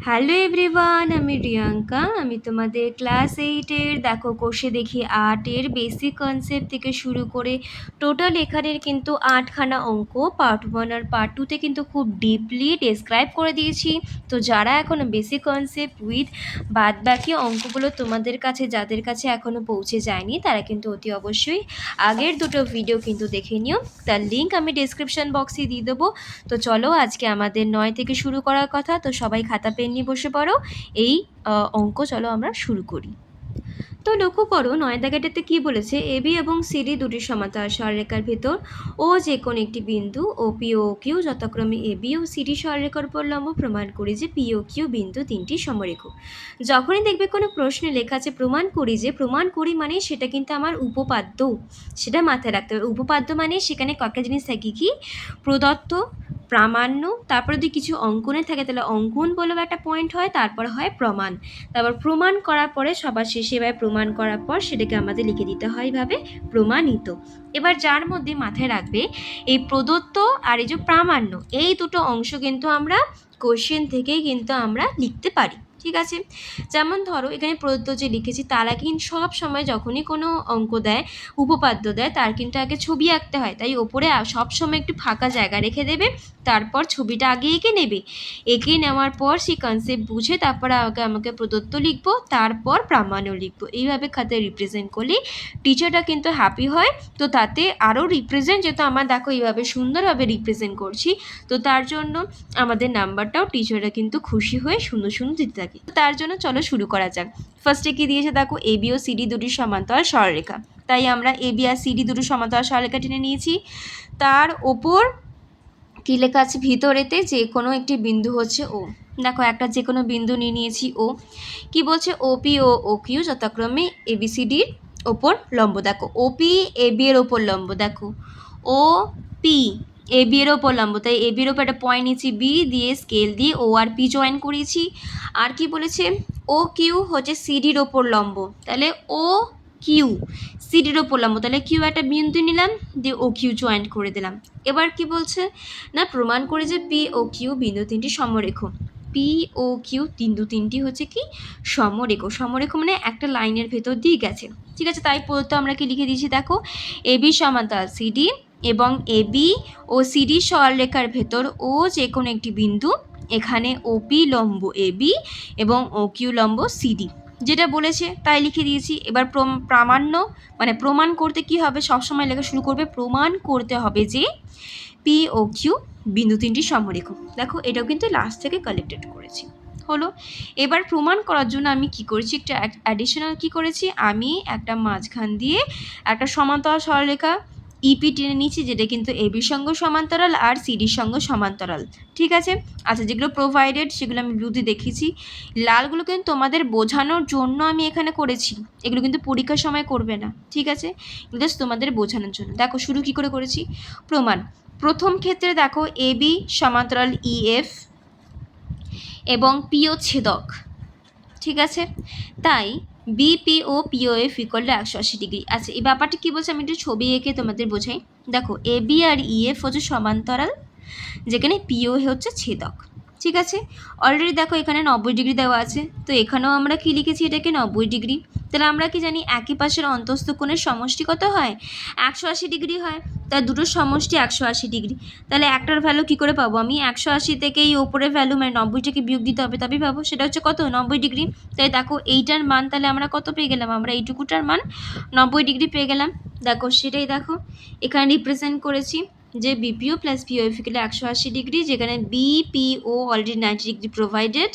Hello everyone, আমি রিয়াঙ্কা। আমি তোমাদের ক্লাস 8-এর দেখো কোষে দেখি 8-এর বেসিক কনসেপ্ট থেকে শুরু করে টোটাল এখানের কিন্তু 8খানা অঙ্ক পার্ট 1 আর পার্ট 2-তে কিন্তু খুব ডিপলি ডেসক্রাইব করে দিয়েছি। তো যারা এখনও বেসিক কনসেপ্ট উইথ বাদবাকি অঙ্কগুলো তোমাদের কাছে যাদের কাছে এখনও পৌঁছে যায়নি তারা কিন্তু অতি অবশ্যই আগের দুটো ভিডিও কিন্তু দেখে নিও। তার লিঙ্ক আমি ডেসক্রিপশন বক্সে দিয়ে দেবো। তো চলো আজকে আমাদের 9 থেকে শুরু করার কথা। তো সবাই খাতা পেন নিয়ে বসে পড়ো। এই অঙ্ক চলো আমরা শুরু করি। তো লক্ষ্য করো 9 দাগেটাতে কি বলেছে, এবি এবং সিডি দুটি সমান্তরাল সরলরেখার ভেতর ও যে কোনো একটি বিন্দু ও পি ও কিউ যথাক্রমে এবি ও সিডি সরলরেখার উপর লম্ব প্রমাণ করি যে পি ও কিউ বিন্দু তিনটি সমরেখ। যখনই দেখবে কোনো প্রশ্নে লেখা আছে প্রমাণ করি, যে প্রমাণ করি মানে সেটা কিন্তু আমার উপপাদ্য, সেটা মাথায় রাখতে হবে। উপপাদ্য মানে সেখানে কয়েকটা জিনিস থাকে, কি প্রদত্ত, প্রামাণ্য, তারপরে যদি কিছু অঙ্কনে থাকে তাহলে অঙ্কন বলেও একটা পয়েন্ট হয়, তারপর হয় প্রমাণ। তারপর প্রমাণ করার পরে সবার শেষে এবার প্রমাণ করার পর সেটাকে আমাদের লিখে দিতে হয় এইভাবে প্রমাণিত। এবার যার মধ্যে মাথায় রাখবে এই প্রদত্ত আর এই যে প্রামাণ্য, এই দুটো অংশ কিন্তু আমরা কোশ্চেন থেকেই কিন্তু আমরা লিখতে পারি, ঠিক আছে। যেমন ধরো এখানে প্রদত্ত যে লিখেছি তারা কিন্তু সব সময় যখনই কোনো অঙ্ক দেয়, উপপাদ্য দেয়, তার কিন্তু আগে ছবি আঁকতে হয়, তাই ওপরে সব সময় একটু ফাঁকা জায়গা রেখে দেবে, তারপর ছবিটা আগে এঁকে নেবে। এঁকে নেওয়ার পর সেই কনসেপ্ট বুঝে তারপরে আমাকে প্রদত্ত লিখবো, তারপর প্রামাণ্য লিখবো। এইভাবে খাতায় রিপ্রেজেন্ট করলে টিচারটা কিন্তু হ্যাপি হয়। তো তাতে আরও রিপ্রেজেন্ট, যেহেতু আমার দেখো এইভাবে সুন্দরভাবে রিপ্রেজেন্ট করছি, তো তার জন্য আমাদের নাম্বারটাও টিচাররা কিন্তু খুশি হয়ে সুন্দর সুন্দর দিতে থাকে। তার জন্য চলো শুরু করা যাক। ফার্স্টে কি দিয়েছে দেখো, এবি ও সিডি দুটি সমান্তরাল সরলরেখা। তাই আমরা এবি আর সিডি দুটো সমান্তরাল সরলরেখা টেনে নিয়েছি। তার ওপর কী লেখা আছে, ভিতরেতে যে কোনো একটি বিন্দু হচ্ছে ও। দেখো একটা যে কোনো বিন্দু নিয়ে নিয়েছি ও। কি বলছে, ওপি ও ও কিউ যথাক্রমে এবিসিডির ওপর লম্ব। দেখো ওপি এবি এর ওপর লম্ব, দেখো ও পি এবি এর ওপর লম্ব, তাই এবি এর ওপর একটা পয়েন্ট নিয়েছি বি, দিয়ে স্কেল দিয়ে ও আর পি জয়েন করেছি। আর কি বলেছে, ও কিউ হচ্ছে সিডির ওপর লম্ব, তাহলে ও কিউ সিডির ওপর লম্ব, তাহলে কিউ একটা বিন্দু নিলাম, দিয়ে ও কিউ জয়েন্ট করে দিলাম। এবার কি বলছে না, প্রমাণ করে যে পি ও কিউ বিন্দু তিনটি সমরেখ। পি ও কিউ বিন্দু তিনটি হচ্ছে কি সমরেখ। সমরেখ মানে একটা লাইনের ভেতর দিয়ে গেছে, ঠিক আছে। তাই প্রদত্ত আমরা কি লিখে দিয়েছি দেখো, এবি সমান্তরাল সিডি এবং এবি ও সিডি সরলরেখার ভেতর ও যে কোনো একটি বিন্দু, এখানে ওপি লম্ব এবি এবং ও কিউ লম্ব সিডি, যেটা বলেছে তাই লিখে দিয়েছি। এবার প্রামাণ্য মানে প্রমাণ করতে কি হবে, সবসময় লেখা শুরু করবে প্রমাণ করতে হবে যে পি ও কিউ বিন্দু তিনটি সমরেখ। দেখো এটাও কিন্তু লাস্ট থেকে কালেক্টেড করেছি, হলো। এবার প্রমাণ করার জন্য আমি কি করেছি, একটা অ্যাডিশনাল কি করেছি, আমি একটা মাঝখান দিয়ে একটা সমান্তরাল সরলরেখা ইপি টেনে নিচ্ছি, যেটা কিন্তু এবির সঙ্গে সমান্তরাল আর সিডির সঙ্গে সমান্তরাল, ঠিক আছে। আচ্ছা, যেগুলো প্রোভাইডেড সেগুলো আমি ব্লুতে দেখিয়েছি, লালগুলো কিন্তু তোমাদের বোঝানোর জন্য আমি এখানে করেছি, এগুলো কিন্তু পরীক্ষার সময় করবে না, ঠিক আছে, জাস্ট তোমাদের বোঝানোর জন্য। দেখো শুরু কি করে করেছি, প্রমাণ। প্রথম ক্ষেত্রে দেখো এবি সমান্তরাল ইএফ এবং পিও ছেদক, ঠিক আছে। তাই BP O POF equal to 180 degree. আচ্ছা, এই ব্যাপারটা কী বলছে আমি একটু ছবি এঁকে তোমাদের বোঝাই। দেখো এবি আর ইএফ হচ্ছে সমান্তরাল, যেখানে পিও হচ্ছে ছেদক, ঠিক আছে। অলরেডি দেখো এখানে 90 ডিগ্রি দেওয়া আছে, তো এখানেও আমরা কি লিখেছি, এটাকে 90 ডিগ্রি। তাহলে আমরা কি জানি একই পাশের অন্তস্থ কোণের সমষ্টি কত হয়, 180 ডিগ্রি হয়। তার দুটোর সমষ্টি 180 ডিগ্রি। তাহলে একটার ভ্যালু কী করে পাবো আমি, 180 থেকে এই ওপরের ভ্যালু মানে 90 থেকে বিয়োগ দিতে হবে, তবেই পাবো। সেটা হচ্ছে কত, 90 ডিগ্রি। তাই দেখো এইটার মান তাহলে আমরা কত পেয়ে গেলাম, আমরা এইটুকুটার মান 90 ডিগ্রি পেয়ে গেলাম। দেখো সেটাই দেখো এখানে রিপ্রেজেন্ট করেছি যে BPO plus POF equal 180 degree, যেখানে বিপিও অলরেডি 90 ডিগ্রি প্রোভাইডেড,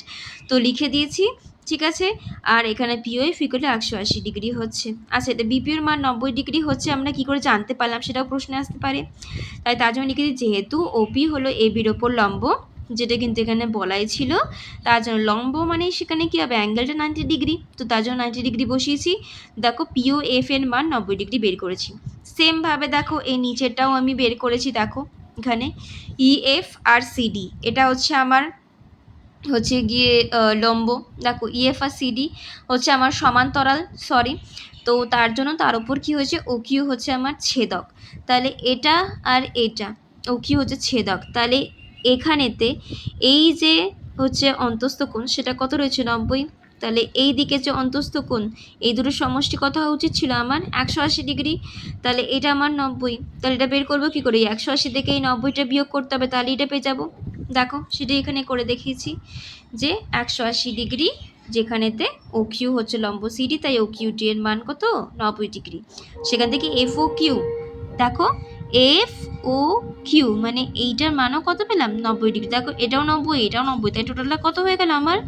তো লিখে দিয়েছি, ঠিক আছে। আর এখানে পিওএফ ইকুয়াল 180 ডিগ্রি হচ্ছে। আচ্ছা, এটা বিপিওর মান 90 ডিগ্রি হচ্ছে আমরা কি করে জানতে পারলাম, সেটাও প্রশ্নে আসতে পারে। তাই তার জন্য লিখে দিই, যেহেতু ওপি হলো এবির ওপর লম্ব, যেটা কিন্তু এখানে বলাই ছিল, তার জন্য লম্ব মানে সেখানে কী হবে, অ্যাঙ্গেলটা 90 ডিগ্রি, তো তার জন্য 90 ডিগ্রি বসিয়েছি। দেখো পিওএফ এর মান 90 ডিগ্রি বের করেছি। সেমভাবে দেখো এই নিচেরটাও আমি বের করেছি। দেখো এখানে ইএফ আর সিডি, এটা হচ্ছে আমার হচ্ছে গিয়ে লম্ব। দেখো ইএফ আর সিডি হচ্ছে আমার সমান্তরাল, সরি, তো তার জন্য তার উপর কী হয়েছে, ও কিউ হচ্ছে আমার ছেদক। তাহলে এটা আর এটা ও কিউ হচ্ছে ছেদক, তাহলে এখানেতে এই যে হচ্ছে অন্তস্থ কোণ সেটা কত রয়েছে 90। তাহলে এই দিকে যে অন্তস্থ কোণ এই দুটোর সমষ্টি কত হওয়া উচিত ছিল আমার 180 ডিগ্রি। তাহলে এটা আমার 90। তাহলে এটা বের করবো কী করে? 180 থেকে এই 90টা বিয়োগ করতে হবে, তাহলে এটা পেয়ে যাবো। দেখো সেটা এখানে করে দেখিয়েছি যে 180 ডিগ্রি, যেখানেতে ও কিউ হচ্ছে লম্ব সিডি, তাই ও কিউ ডি এর মান কত 90 ডিগ্রি। সেখান থেকে এফ ও কিউ, দেখো এফ ও কিউ মানে এইটার মানও কত পেলাম 90 ডিগ্রি। দেখো এটাও 90 এটাও 90, তাই টোটালটা কত হয়ে গেল আমার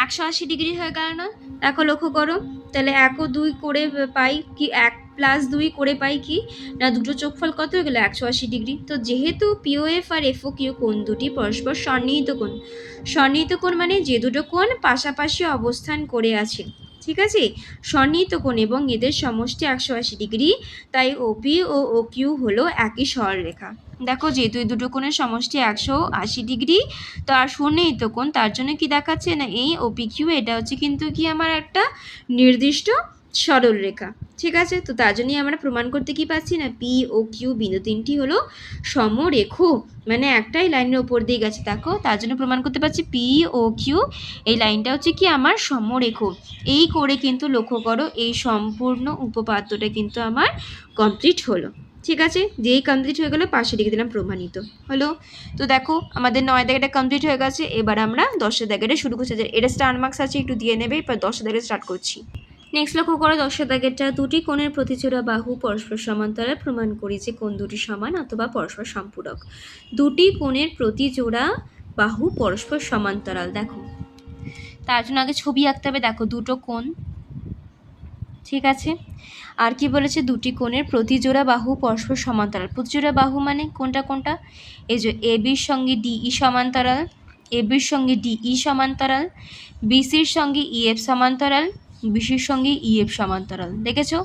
180 ডিগ্রি হয়ে গেল না? দেখো লক্ষ্য করো, তাহলে 1 ও 2 করে পাই কি 1 প্লাস 2 করে পাই কি না দুটো যোগফল কত হয়ে গেল 180 ডিগ্রি। তো যেহেতু পিওএফ আর এফও কিউ কোণ দুটি পরস্পর সন্নিহিত কোণ, সন্নিহিত কোণ মানে যে দুটো কোণ পাশাপাশি অবস্থান করে আছে, ঠিক আছে, সন্নিহিত কোণ এবং এদের সমষ্টি 180 ডিগ্রি, তাই ওপি ও ও কিউ হলো একই সরলরেখা। দেখো যেহেতু এই দুটো কোণের সমষ্টি 180 ডিগ্রি, তো আর সন্নিহিত কোণ, তার জন্য কি দেখাচ্ছে না এই ওপি কিউ এটা হচ্ছে কিন্তু কি আমার একটা নির্দিষ্ট সরলরেখা, ঠিক আছে। তো তার জন্যই আমরা প্রমাণ করতে কি পাচ্ছি না পি ও কিউ বিন্দু তিনটি হলো সমরেখ, মানে একটাই লাইনের ওপর দিয়ে গেছে। দেখো তার জন্য প্রমাণ করতে পারছি পি ও কিউ এই লাইনটা হচ্ছে কি আমার সমরেখ। এই করে কিন্তু লক্ষ্য করো এই সম্পূর্ণ উপপাদ্যটা কিন্তু আমার কমপ্লিট হলো, ঠিক আছে। যেই কমপ্লিট হয়ে গেলো পাশে লিখে দিলাম প্রমাণিত হলো। তো দেখো আমাদের 9 দাগেটা কমপ্লিট হয়ে গেছে, এবার আমরা 10 দাগেটা শুরু করছি। এটা স্টার মার্কস আছে একটু দিয়ে নেবে, এবার 10 দাগে স্টার্ট করছি। নেক্সট লক্ষ্য করো 10 দাগেরটা, দুটি কোণের প্রতিচোরা বাহু পরস্পর সমান্তরাল, প্রমাণ করি যে কোণ দুটি সমান অথবা পরস্পর সম্পূরক। দুটি কোণের প্রতিজোড়া বাহু পরস্পর সমান্তরাল, দেখো তার জন্য আগে ছবি আঁকতে হবে। দেখো দুটো কোণ, ঠিক আছে, আর কি বলেছে দুটি কোণের প্রতিজোড়া বাহু পরস্পর সমান্তরাল। প্রতিজোড়া বাহু মানে কোনটা কোনটা, এই যে এ বির সঙ্গে ডিই সমান্তরাল, এ বির সঙ্গে ডিই সমান্তরাল, বিসির সঙ্গে ইএফ সমান্তরাল, বিসির সঙ্গে ইএফ সমান্তরাল। দেখেছো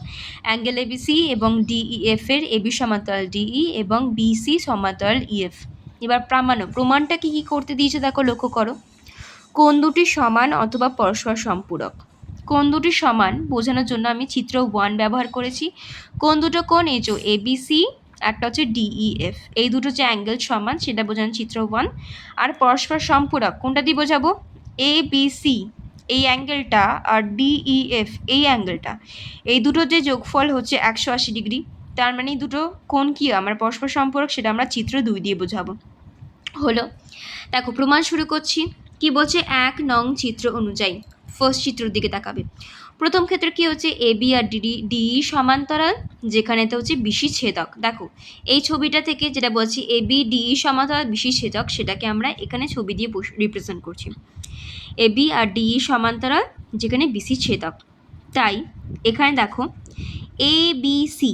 অ্যাঙ্গেল এবিসি এবং ডিইএফ এর এবি সমান্তরাল ডিই এবং বিসি সমান্তরাল ইএফ। এবার প্রমাণটা কি কি করতে দিয়েছে দেখো লক্ষ্য করো। কোণ দুটি সমান অথবা পরস্পর সম্পূরক। কোণ দুটি সমান বোঝানোর জন্য আমি চিত্র 1 ব্যবহার করেছি। কোণ দুটো কোণ এই যে এবিসি, একটা হচ্ছে ডিইএফ, এই দুটো যে অ্যাঙ্গেল সমান সেটা বোঝানো চিত্র 1। আর পরস্পর সম্পূরক কোনটা দিয়ে বোঝাবো, এবিসি এই অ্যাঙ্গেলটা আর ডিইএফ এই অ্যাঙ্গেলটা, এই দুটো যে যোগফল হচ্ছে 180 ডিগ্রি, তার মানে এই দুটো কোণ কি আমার পরস্পর সম্পূরক, সেটা আমরা চিত্র 2 দিয়ে বোঝাবো। হলো, দেখো প্রমাণ শুরু করছি। কি বলছে 1 নং চিত্র অনুযায়ী, ফার্স্ট চিত্রের দিকে তাকাবে। প্রথম ক্ষেত্রে কি হচ্ছে এবি আর ডিই সমান্তরাল, যেখানেতে হচ্ছে বিসি ছেদক। দেখো এই ছবিটা থেকে যেটা বলছি এবি ডিই সমান্তরাল বিসি ছেদক, সেটাকে আমরা এখানে ছবি দিয়ে রিপ্রেজেন্ট করছি। এবি আর ডিই সমান্তরাল যেখানে বিসি ছেদক, তাই এখানে দেখো এ বি সি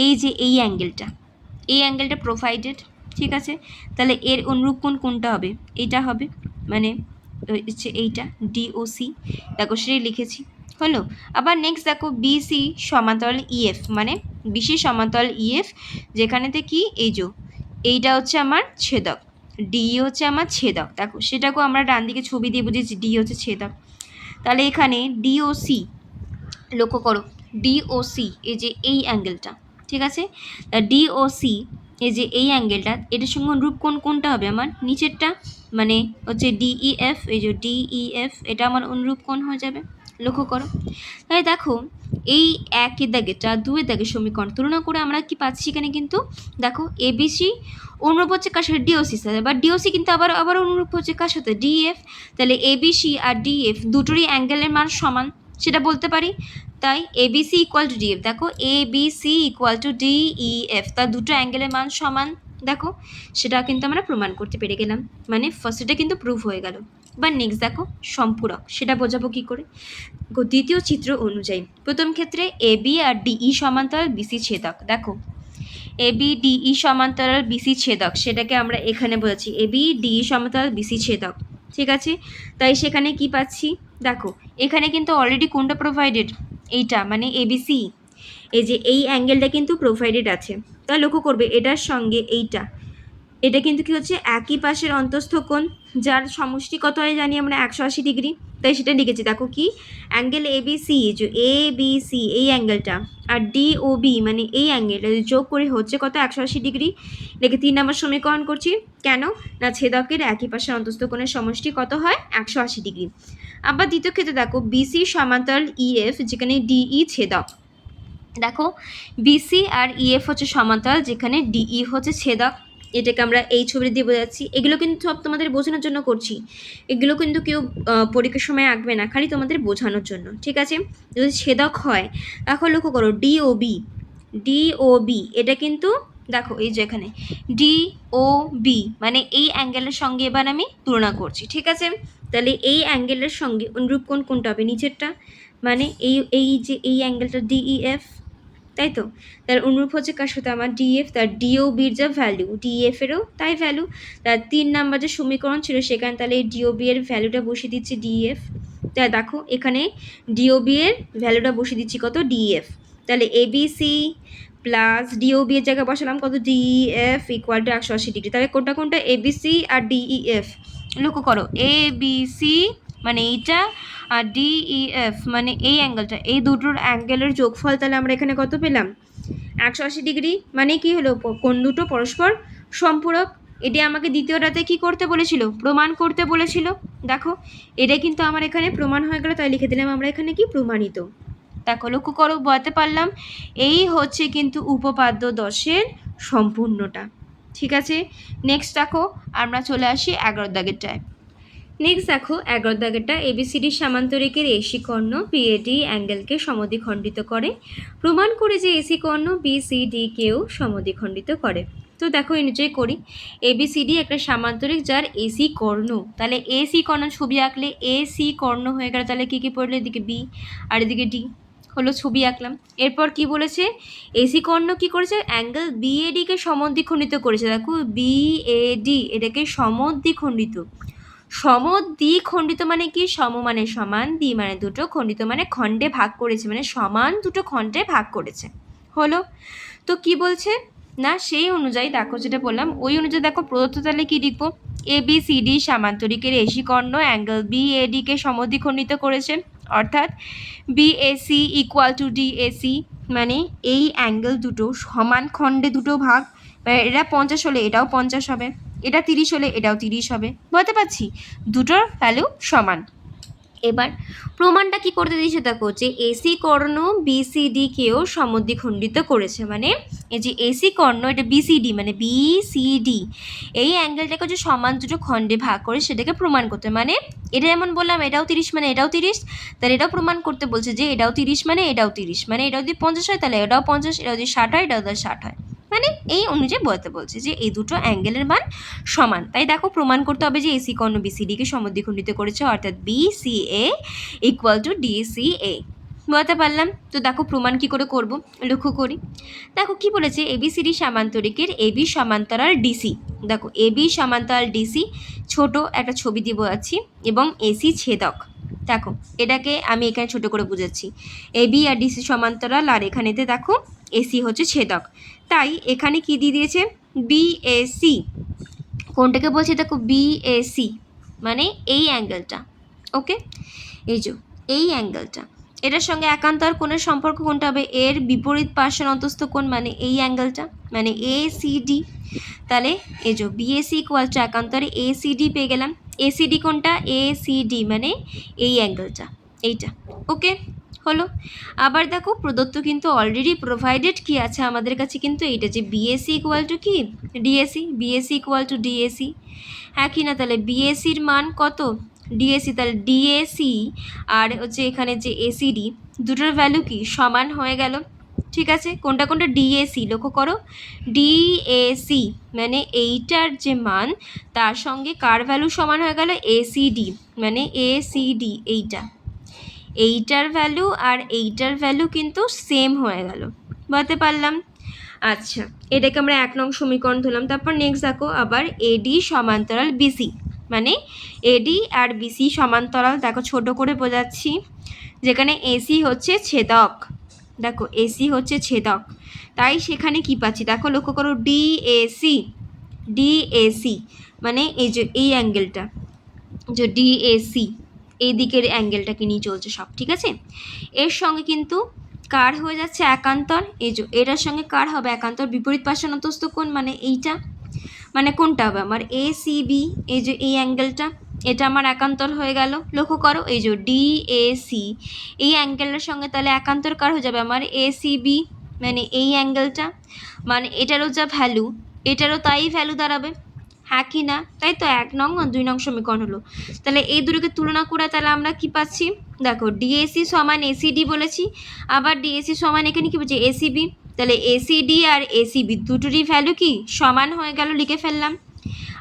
এই যে এই অ্যাঙ্গেলটা প্রোভাইডেড, ঠিক আছে। তাহলে এর অনুরূপ কোণ কোনটা হবে, এইটা হবে, মানে হচ্ছে এইটা ডিওসি, দেখো সেটাই লিখেছি। হলো, আবার নেক্সট দেখো বিসি সমান্তরাল ইএফ, মানে বিসি সমান্তরাল ইএফ, যেখানেতে কি এই যে এইটা হচ্ছে আমার ছেদক, ডি হচ্ছে আমার ছেদক। দেখো সেটাকেও আমরা ডান দিকে ছবি দিয়ে বুঝেছি ডি হচ্ছে ছেদক। তাহলে এখানে ডিওসি লক্ষ্য করো, ডিওসি এই যে এই অ্যাঙ্গেলটা, ঠিক আছে, ডিওসি এই যে এই অ্যাঙ্গেলটা, এটার সঙ্গে অনুরূপ কোণ কোনটা হবে আমার নিচেরটা, মানে হচ্ছে ডিইএফ, এই যে ডিইএফ এটা আমার অনুরূপ কোণ হয়ে যাবে। লক্ষ্য করো, তাই দেখো এই 1 দাগেরটা 2 দাগের সমীকরণ তুলনা করে আমরা কি পাচ্ছি এখানে, কিন্তু দেখো এবিসি অনুরূপ হচ্ছে কার সাথে ডিওসির সাথে, বা ডিওসি কিন্তু আবার অনুরূপ হচ্ছে কার সাথে ডিএফ। তাহলে এবিসি আর ডিএফ দুটোরই অ্যাঙ্গেলের মান সমান সেটা বলতে পারি, তাই এবিসি ইকুয়াল টু ডিএফ। দেখো এবিসি ইকুয়াল টু ডিইএফ, তার দুটো অ্যাঙ্গেলের মান সমান। দেখো সেটা কিন্তু আমরা প্রমাণ করতে পেরে গেলাম, মানে ফার্স্টটা কিন্তু প্রুভ হয়ে গেল। বা নেক্সট দেখো সম্পূরক, সেটা বোঝাবো কি করে, দ্বিতীয় চিত্র অনুযায়ী। প্রথম ক্ষেত্রে এবি আর ডিই সমান্তরাল বিসি ছেদক। দেখো এবি ডিই সমান্তরাল বিসি ছেদক, সেটাকে আমরা এখানে বোঝাচ্ছি এবি ডিই সমান্তরাল বিসি ছেদক, ঠিক আছে। তাই সেখানে কি পাচ্ছি, দেখো এখানে কিন্তু অলরেডি কোনটা প্রোভাইডেড, এইটা মানে এবিসি, এই যে এই অ্যাঙ্গেলটা কিন্তু প্রোভাইডেড আছে। তাই লক্ষ্য করবে এটার সঙ্গে এইটা, এটা কিন্তু কি হচ্ছে একই পাশের অন্তস্থ কোণ, যার সমষ্টি কত হয় জানি আমরা 180 ডিগ্রি। তাই সেটা লিখেছি। দেখো কি অ্যাঙ্গেল এ বি সি, যে এ বি সি এই অ্যাঙ্গেলটা আর ডি ও বি মানে এই অ্যাঙ্গেলটা যোগ করে হচ্ছে কত 180 ডিগ্রি। লিখে 3 নম্বর সমীকরণ করছি। কেন না ছেদকের একই পাশের অন্তস্থ কোণের সমষ্টি কত হয় 180 ডিগ্রি। আবার দ্বিতীয় ক্ষেত্রে দেখো বিসি সমান্তরাল ইএফ যেখানে ডিই ছেদক। দেখো বিসি আর ইএফ হচ্ছে সমান্তরাল যেখানে ডিই হচ্ছে ছেদক। এটাকে আমরা এই ছবি দিয়ে বোঝাচ্ছি। এগুলো কিন্তু সব তোমাদের বোঝানোর জন্য করছি, এগুলো কিন্তু কেউ পরীক্ষার সময় আঁকবে না, খালি তোমাদের বোঝানোর জন্য, ঠিক আছে। যদি ছেদক হয় এখন লক্ষ্য করো ডিওবি, ডিওবি এটা কিন্তু দেখো এই যে এখানে ডিওবি মানে এই অ্যাঙ্গেলের সঙ্গে এবার আমি তুলনা করছি, ঠিক আছে। তাহলে এই অ্যাঙ্গেলের সঙ্গে অনুরূপ কোণ কোনটা হবে নিচেরটা, মানে এই এই যে এই অ্যাঙ্গেলটা ডিইএফ, তাই তো। তার অনুরূপ হচ্ছে কার সাথে আমার ডিএফ, তার ডিওবির যা ভ্যালু ডিএফেরও তাই ভ্যালু। তার 3 নম্বর যে সমীকরণ ছিল সেখানে তাহলে এই ডিওবি এর ভ্যালুটা বসিয়ে দিচ্ছি ডিএফ। তাই দেখো এখানে ডিওবি এর ভ্যালুটা বসিয়ে দিচ্ছি কত ডিএফ। তাহলে এবিসি প্লাস ডিওবি এর জায়গায় বসালাম কত ডিএফ ইকুয়াল টু 180 ডিগ্রি। তাহলে কোনটা কোনটা এবিসি আর ডিইএফ লক্ষ্য করো, এবিসি মানে এইটা আর ডিইএফ মানে এই অ্যাঙ্গেলটা, এই দুটোর অ্যাঙ্গেলের যোগফল তাহলে আমরা এখানে কত পেলাম 180 ডিগ্রি। মানে কি হলো কোণ দুটো পরস্পর সম্পূরক। এটি আমাকে দ্বিতীয়টাতে কি করতে বলেছিল প্রমাণ করতে বলেছিল। দেখো এটা কিন্তু আমার এখানে প্রমাণ হয়ে গেল, তাই লিখে দিলাম আমরা এখানে কি প্রমাণিত। দেখো লক্ষ্য করো বলতে পারলাম এই হচ্ছে কিন্তু উপপাদ্য 10-এর সম্পূর্ণটা, ঠিক আছে। নেক্সট দেখো আমরা চলে আসি 11 দাগেরটায়। নেক্সট দেখো 11 দাগেরটা এবিসিডি সামান্তরিকের এসি কর্ণ বিএডি অ্যাঙ্গেলকে সমদ্বিখণ্ডিত করে, প্রমাণ করে যে এসি কর্ণ বিসিডি কেও সমদ্বিখণ্ডিত করে। তো দেখো অনুযায়ী করি, এবিসিডি একটা সামান্তরিক যার এসি কর্ণ, তাহলে এসি কর্ণ ছবি আঁকলে এসি কর্ণ হয়ে গেল, তাহলে কী কী পড়লো এদিকে বি আর এদিকে ডি হলো, ছবি আঁকলাম। এরপর কি বলেছে এসি কর্ণ কি করেছে অ্যাঙ্গেল বিএডিকে সমদ্বিখণ্ডিত করেছে। দেখো বিএডি এটাকে সমদ্বিখণ্ডিত, সমদ্বিখণ্ডিত মানে কি সম মানে সমান, দ্বি মানে দুটো, খণ্ডিত মানে খণ্ডে ভাগ করেছে, মানে সমান দুটো খণ্ডে ভাগ করেছে হলো। তো কি বলছে না সেই অনুযায়ী দেখো যেটা বললাম ওই অনুযায়ী দেখো প্রদত্ত তাহলে কি লিখবো এবিসিডি সামান্তরিকের এসি কর্ণ অ্যাঙ্গেল বিএডিকে সমদ্বিখণ্ডিত করেছে, অর্থাৎ বিএসি ইকুয়াল টু ডিএসি মানে এই অ্যাঙ্গেল দুটো সমান খণ্ডে দুটো ভাগ, এটা 50 হলে এটাও 50 হবে, এটা 30 হলে এটাও 30 হবে, বুঝতে পারছি দুটোর ভ্যালু সমান। এবার প্রমাণটা কি করতে দিয়েছে দেখো যে এসি কর্ণ বিসিডি কেও সমদ্বিখণ্ডিত করেছে, মানে এই যে এসি কর্ণ এটা বিসিডি মানে বিসিডি এই অ্যাঙ্গেলটাকে যে সমান দুটো খণ্ডে ভাগ করে সেটাকে প্রমাণ করতে, মানে এটা যেমন বললাম এটাও 30 মানে এটাও 30, তাহলে এটাও প্রমাণ করতে বলছে যে এটাও 30 মানে এটাও 30, মানে এটাও যদি 50 হয় তাহলে এটাও 50, এটাও যদি 60 হয় এটাও 60 হয়, মানে এই অনুযায়ী বলতে বলছে যে এই দুটো অ্যাঙ্গেলের মান সমান। তাই দেখো প্রমাণ করতে হবে যে এসি কর্ণ বিসিডিকে সমদ্বিখণ্ডিত করেছে, অর্থাৎ বিসিএ ইকুয়াল টু ডিসিএ, বলতে পারলাম। তো দেখো প্রমাণ কি করে করব লক্ষ্য করি। দেখো কি বলেছে এবিসিডি সামান্তরিকের এবি সমান্তরাল ডিসি, দেখো এবি সমান্তরাল ডিসি ছোট একটা ছবি দিয়ে বোঝাচ্ছি এবং এসি ছেদক। দেখো এটাকে আমি এখানে ছোট করে বুঝাচ্ছি, এবি আর ডিসি সমান্তরাল আর এখানেতে দেখো এসি হচ্ছে ছেদক, তাই এখানে কি দিয়ে দিয়েছে বিএসি, কোনটাকে বলছি দেখো বিএসি মানে এই অ্যাঙ্গেলটা, ওকে এই যে এই অ্যাঙ্গেলটা, এটার সঙ্গে একান্তর কোণের সম্পর্ক কোনটা হবে এর বিপরীত পার্শ্বের অন্তস্থ কোণ মানে এই অ্যাঙ্গেলটা মানে এসিডি। তাহলে এই যে বিএসি ইকুয়াল টু একান্তরে এসিডি পেয়ে গেলাম, এসিডি কোনটা এসিডি মানে এই অ্যাঙ্গেলটা এইটা, ওকে হলো। আবার দেখো প্রদত্ত কিন্তু অলরেডি প্রোভাইডেড কি আছে আমাদের কাছে কিন্তু এইটা যে বিএসি ইকুয়াল টু কি DAC, BAC equal to DAC, হ্যাঁ কি না, তাহলে বিএসির মান কত ডিএসি, তাহলে ডিএসি আর হচ্ছে এখানে যে এসিডি দুটোর ভ্যালু কি সমান হয়ে গেল, ঠিক আছে। কোনটা কোনটা ডিএসি লক্ষ্য করো, ডিএসি মানে এইটার যে মান তার সঙ্গে কার ভ্যালু সমান হয়ে গেল এসিডি মানে এসিডি এইটার ভ্যালু আর এইটার ভ্যালু কিন্তু সেম হয়ে গেল, বলতে পারলাম। আচ্ছা এটাকে আমরা 1 নং সমীকরণ ধরলাম। তারপর নেক্সট দেখো আবার এডি সমান্তরাল বিসি মানে এডি আর বিসি সমান্তরাল, দেখো ছোট করে বোঝাচ্ছি, যেখানে এসি হচ্ছে ছেদক, দেখো এসি হচ্ছে ছেদক, তাই সেখানে কি পাচ্ছি দেখো লক্ষ্য করো ডিএসি, ডিএসি মানে এই যে এই অ্যাঙ্গেলটা যে ডিএসি এই দিকের অ্যাঙ্গেলটাকে নিয়ে চলছে সব, ঠিক আছে। এর সঙ্গে কিন্তু কার হয়ে যাচ্ছে একান্তর, এই যে এটার সঙ্গে কার হবে একান্তর, বিপরীত পার্শ্ব অন্তস্থ কোণ মানে এইটা, মানে কোনটা হবে আমার এ সি বি, এই যে এই অ্যাঙ্গেলটা, এটা আমার একান্তর হয়ে গেল। লক্ষ্য করো এই যে ডি এ সি, এই অ্যাঙ্গেলটার সঙ্গে তাহলে একান্তর কার হয়ে যাবে আমার এ সি বি, মানে এই অ্যাঙ্গেলটা, মানে এটারও যা ভ্যালু এটারও তাই ভ্যালু দাঁড়াবে, হ্যাঁ কি না, তাই তো 1 নং আর 2 নং সমীকরণ হলো। তাহলে এই দুটোকে তুলনা করে তাহলে আমরা কি পাচ্ছি, দেখো ডিএসি সমান এসিডি বলেছি, আবার ডিএসি সমান এখানে কি বলছি এসিবি, তাহলে এসিডি আর এসিবি দুটোরই ভ্যালু কি সমান হয়ে গেল, লিখে ফেললাম।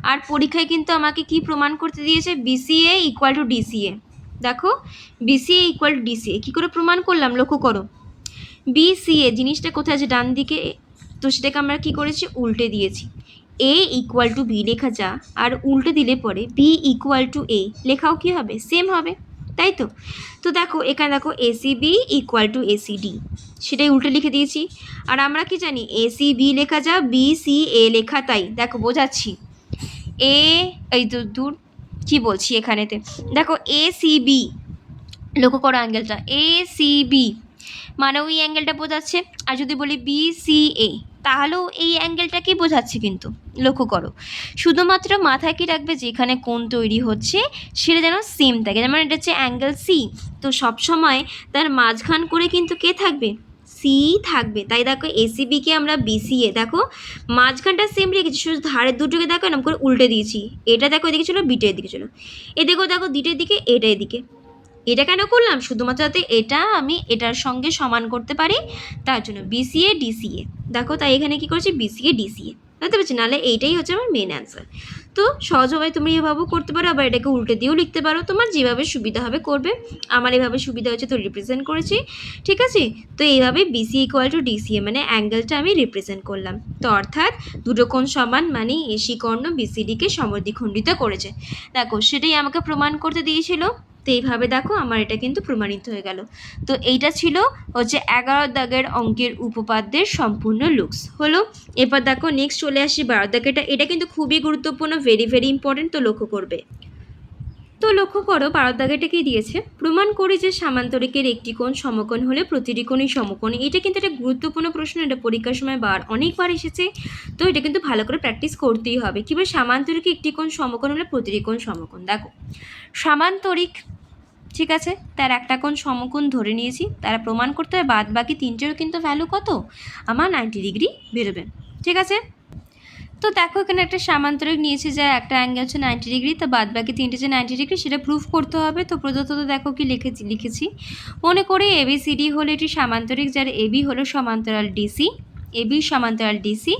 আর পরীক্ষায় কিন্তু আমাকে কি প্রমাণ করতে দিয়েছে, বিসিএ ইকুয়াল টু ডিসিএ। দেখো বিসিএ ইকুয়াল টু ডিসিএ কী করে প্রমাণ করলাম, লক্ষ্য করো। বিসিএ জিনিসটা কোথায় আছে, ডান দিকে, তো সেটাকে আমরা কি করেছি উল্টে দিয়েছি। এ ইকুয়াল টু বি লেখা যা, আর উল্টে দিলে পরে বি ইকুয়াল টু এ লেখাও কি হবে, সেম হবে, তাই তো। তো দেখো এখানে দেখো এসিবি ইকুয়াল টু এসিডি, সেটাই উল্টে লিখে দিয়েছি। আর আমরা কি জানি এসিবি লেখা যা বি সি এ লেখা তাই, দেখো বোঝাচ্ছি। এ এই দূর কি বলছি এখানেতে, দেখো এ সি বি, লক্ষ্য করো অ্যাঙ্গেলটা এ সি বি মানে ওই অ্যাঙ্গেলটা বোঝাচ্ছে। আর যদি বলি বি সি এ তাহলেও এই অ্যাঙ্গেলটাকেই বোঝাচ্ছে, কিন্তু লক্ষ্য করো শুধুমাত্র মাথায় কি রাখবে, যেখানে কোণ তৈরি হচ্ছে সেটা যেন সেম থাকে, যেমন এটা হচ্ছে অ্যাঙ্গেল সি, তো সবসময় তার মাঝখান করে কিন্তু কে থাকবে, সি থাকবে। তাই দেখো এসিবিকে আমরা বিসিএ, দেখো মাঝখানটা সেম রেখেছি, শুধু ধারের দুটোকে দেখো এরকম করে উল্টে দিয়েছি, এটা দেখো এদিকে চলো বিটা এদিকে চলো, এদিকেও দেখো দিটের দিকে এটা এদিকে। এটা কেন করলাম, শুধুমাত্র যাতে এটা আমি এটার সঙ্গে সমান করতে পারি তার জন্য, বিসিএ ডিসিএ, দেখো তাই এখানে কি করেছি বিসিএ ডিসিএ, বুঝতে পারছি, নাহলে এইটাই হচ্ছে আমার মেন অ্যান্সার। তো সহজভাবে তুমি এভাবেও করতে পারো, আবার এটাকে উল্টে দিয়েও লিখতে পারো, তোমার যেভাবে সুবিধা হবে করবে। আমার এভাবে সুবিধা হচ্ছে তো রিপ্রেজেন্ট করেছি, ঠিক আছে। তো এইভাবে বিসি ইকুয়াল টু ডিসিএ মানে অ্যাঙ্গেলটা আমি রিপ্রেজেন্ট করলাম। তো অর্থাৎ দুটো কোণ সমান মানে এসি কর্ণ বিসিডিকে সমদ্বিখণ্ডিত করেছে, দেখো সেটাই আমাকে প্রমাণ করতে দিয়েছিল। তো এইভাবে দেখো আমার এটা কিন্তু প্রমাণিত হয়ে গেল। তো এইটা ছিল হচ্ছে 11 দাগের অঙ্কের উপপাদ্যের সম্পূর্ণ লুকস হলো। এরপর দেখো নেক্সট চলে আসি 12 দাগেরটা, এটা কিন্তু খুবই গুরুত্বপূর্ণ, ভেরি ভেরি ইম্পর্টেন্ট, তো লক্ষ্য করবে। তো লক্ষ্য করো 12 দাগেরটা কি দিয়েছে, প্রমাণ করি যে সামান্তরিকের একটি কোণ সমকোণ হলে প্রতিটি কোণই সমকোণ। এটা কিন্তু একটা গুরুত্বপূর্ণ প্রশ্ন, এটা পরীক্ষার সময় অনেকবার এসেছে, তো এটা কিন্তু ভালো করে প্র্যাকটিস করতেই হবে। কীভাবে সামান্তরিকে একটি কোণ সমকোণ হলে প্রতিটি কোণ সমকোণ, দেখো সামান্তরিক, ঠিক আছে, তার একটা কোণ সমকোণ ধরে নিয়েছি, তারা প্রমাণ করতে হবে বাদ বাকি তিনটেরও কিন্তু ভ্যালু কত আমার 90 ডিগ্রি বেরোবে, ঠিক আছে। তো দেখো এখানে একটা সামান্তরিক নিয়েছি যার একটা অ্যাঙ্গেল হচ্ছে 90 ডিগ্রি, তো বাদ বাকি তিনটে যে 90 ডিগ্রি সেটা প্রুফ করতে হবে। তো প্রদত্ত দেখো কি লিখেছি মনে করি এবিসিডি হলো এটি সামান্তরিক, যার এবি হলো সমান্তরাল ডিসি, এবি সমান্তরাল ডিসি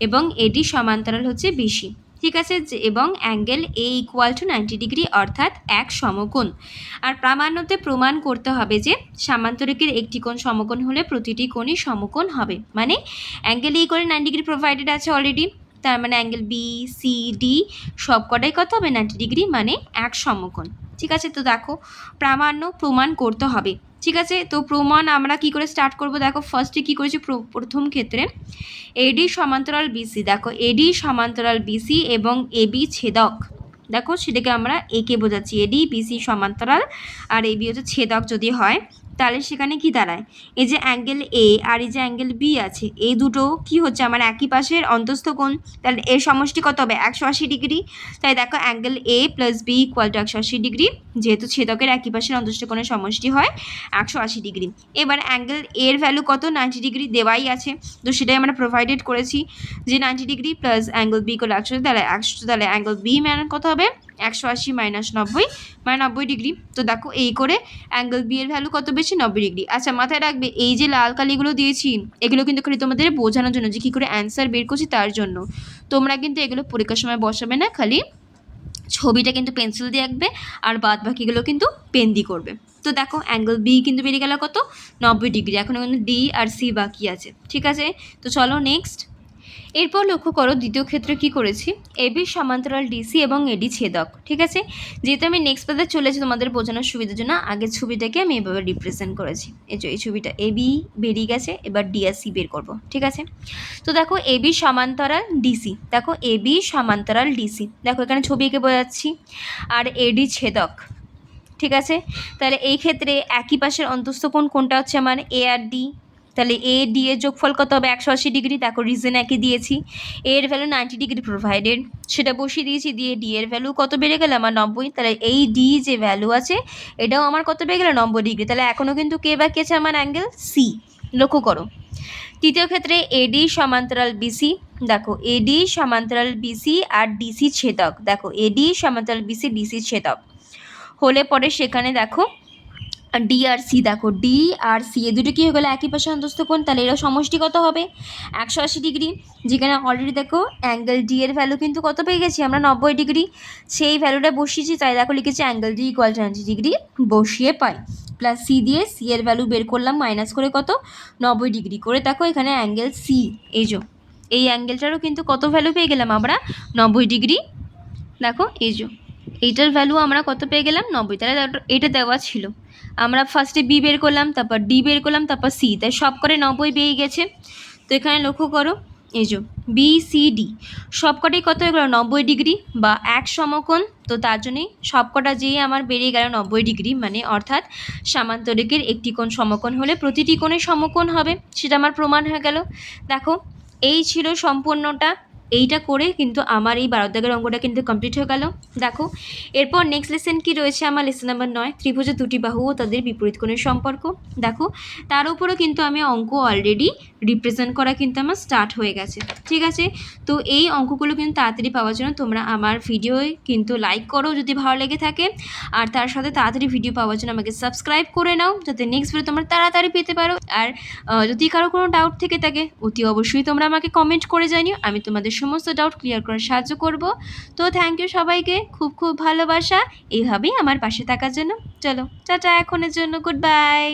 এবং এডি সমান্তরাল হচ্ছে বিসি, ঠিক আছে, এবং angle A equal to 90 degree অর্থাৎ এক সমকোণ। আর প্রামাণ্যতে প্রমাণ করতে হবে যে সামান্তরিকের একটি কোণ সমকোণ হলে প্রতিটি কোণই সমকোণ হবে, মানে অ্যাঙ্গেল এ করে 90 ডিগ্রি প্রোভাইডেড আছে অলরেডি, তার মানে অ্যাঙ্গেল বি সি ডি সব কটাই কত হবে 90 ডিগ্রি, মানে এক সমকোণ, ঠিক আছে। তো দেখো প্রামাণ্য প্রমাণ করতে হবে, ঠিক আছে। তো প্রমাণ আমরা কি করে স্টার্ট করব, দেখো ফার্স্টে কি করেছি, প্রথম ক্ষেত্রে এডি সমান্তরাল বিসি, দেখো এডি সমান্তরাল বিসি এবং এবি ছেদক, দেখো সেটাকে আমরা একে বোঝাচ্ছি, এডি বিসি সমান্তরাল আর এবি হচ্ছে ছেদক যদি হয়, তাহলে সেখানে কি দাঁড়ায়, এই যে অ্যাঙ্গেল এ আর এই যে অ্যাঙ্গেল বি আছে এই দুটো কি হচ্ছে আমার একই পাশের অন্তস্থ কোণ, তাহলে এর সমষ্টি কত হবে 180 ডিগ্রি। তাই দেখো angle A plus B equal to 180 degree, যেহেতু ছেদকের একই পাশের অন্তস্থ কোণের সমষ্টি হয় 180 ডিগ্রি। এবার অ্যাঙ্গেল এর ভ্যালু কত 90 ডিগ্রি দেওয়াই আছে, তো সেটাই আমরা প্রোভাইডেড করেছি যে 90 degree plus angle B equal 180, তাহলে 100, তাহলে অ্যাঙ্গেল বি মানে কত হবে 180 মাইনাস 90 মানে 90 ডিগ্রি। তো দেখো এই করে অ্যাঙ্গেল বি এর ভ্যালু কত বেশি 90 ডিগ্রি। আচ্ছা মাথায় রাখবে এই যে লাল কালিগুলো দিয়েছি এগুলো কিন্তু খালি তোমাদের বোঝানোর জন্য যে কী করে অ্যান্সার বের করছি তার জন্য, তোমরা কিন্তু এগুলো পরীক্ষার সময় বসাবে না, খালি ছবিটা কিন্তু পেন্সিল দিয়ে আঁকবে আর বাদ বাকিগুলো কিন্তু পেন দিয়ে করবে। তো দেখো অ্যাঙ্গেল বি কিন্তু বেরিয়ে গেল কত 90 ডিগ্রি, এখন কিন্তু ডি আর সি বাকি আছে, ঠিক আছে। তো চলো নেক্সট, এরপর লক্ষ্য করো দ্বিতীয় ক্ষেত্রে কি করেছি, এবি সমান্তরাল ডিসি এবং এডি ছেদক, ঠিক আছে। যেহেতু আমি নেক্সট পেজে চলেছি তোমাদের বোঝানোর সুবিধার জন্য আগের ছবিটাকে আমি এভাবে রিপ্রেজেন্ট করেছি, এই ছবিটা এবি বেরিয়ে গেছে, এবার ডি আর সি বের করবো, ঠিক আছে। তো দেখো এবি সমান্তরাল ডিসি, দেখো এবি সমান্তরাল ডিসি, দেখো এখানে ছবি এঁকে বোঝাচ্ছি, আর এডি ছেদক, ঠিক আছে? তাহলে এই ক্ষেত্রে একই পাশের অন্তঃস্থ কোণ কোনটা হচ্ছে আমার এ আর ডি। তাহলে এ ডি এর যোগফল কত হবে 180 ডিগ্রি। দেখো রিজন একই দিয়েছি, এ এর ভ্যালু 90 ডিগ্রি প্রোভাইডেড, সেটা বসিয়ে দিয়েছি, দিয়ে ডি এর ভ্যালু কত বেড়ে গেল আমার 90। তাহলে এই ডি যে ভ্যালু আছে এটাও আমার কত বেড়ে গেল 90 ডিগ্রি। তাহলে এখনও কিন্তু কে বাকি আছে আমার অ্যাঙ্গেল সি। লক্ষ্য করো তৃতীয় ক্ষেত্রে এডি সমান্তরাল বিসি। দেখো এডি সমান্তরাল বিসি আর ডিসি ছেদক, দেখো এডি সমান্তরাল বিসি ডিসি ছেদক হলে পরে সেখানে দেখো ডি আর সি, দেখো ডি আর সি এ দুটো কী হয়ে গেলো একই পাশে অন্তঃস্থ কোণ। তাহলে এরা সমষ্টি কত হবে 180 ডিগ্রি, যেখানে অলরেডি দেখো অ্যাঙ্গেল ডি এর ভ্যালু কিন্তু কত পেয়ে গেছি আমরা 90 ডিগ্রি। সেই ভ্যালুটা বসিয়েছি, তাই দেখো লিখেছি angle D equal to 90 degree বসিয়ে পাই, প্লাস সি দিয়ে সি এর ভ্যালু বের করলাম মাইনাস করে কত 90 ডিগ্রি করে। দেখো এখানে অ্যাঙ্গেল সি, এই অ্যাঙ্গেলটারও কিন্তু কত ভ্যালু পেয়ে গেলাম আমরা 90 ডিগ্রি। দেখো এইটার ভ্যালু আমরা কত পেয়ে গেলাম 90। তাহলে এটা দেওয়া ছিল, আমরা ফার্স্টে বি বের করলাম, তারপর ডি বের করলাম, তারপর সি, তাই সব করে 90 পেয়ে গেছে। তো এখানে লক্ষ্য করো বি সি ডি সবকটাই কত হয়ে গেল 90 ডিগ্রি বা এক সমকোণ। তো তার জন্যই সবকটা যেই আমার বেরিয়ে গেল 90 ডিগ্রি, মানে অর্থাৎ সামান্তরিকের একটি কোণ সমকোণ হলে প্রতিটি কোণে সমকোণ হবে, সেটা আমার প্রমাণ হয়ে গেল। দেখো এই ছিল সম্পূর্ণটা, এইটা করে কিন্তু আমার এই 12 দাগের অঙ্কটা কিন্তু কমপ্লিট হয়ে গেল। দেখো এরপর নেক্সট লেসন কি রয়েছে আমার, লেসন নাম্বার 9 ত্রিভুজের দুটি বাহু ও তাদের বিপরীত কোণের সম্পর্ক। দেখো তার উপরেও কিন্তু আমি অঙ্ক অলরেডি রিপ্রেজেন্ট করা কিন্তু আমার স্টার্ট হয়ে গেছে। ঠিক আছে, তো এই অঙ্কগুলো কিন্তু তাড়াতাড়ি পাওয়ার জন্য তোমরা আমার ভিডিওয় কিন্তু লাইক করো যদি ভালো লেগে থাকে, আর তার সাথে তাড়াতাড়ি ভিডিও পাওয়ার জন্য আমাকে সাবস্ক্রাইব করে নাও, যাতে নেক্সট ভিডিও তোমরা তাড়াতাড়ি পেতে পারো। আর যদি কারো কোনো ডাউট থেকে থাকে অতি অবশ্যই তোমরা আমাকে কমেন্ট করে জানিও, আমি তোমাদের সমস্ত ডাউট ক্লিয়ার করার সাহায্য করব। তো থ্যাংক ইউ সবাইকে, খুব খুব ভালোবাসা এইভাবেই আমার পাশে থাকার জন্য। চলো টাটা এখনের জন্য, গুড বাই।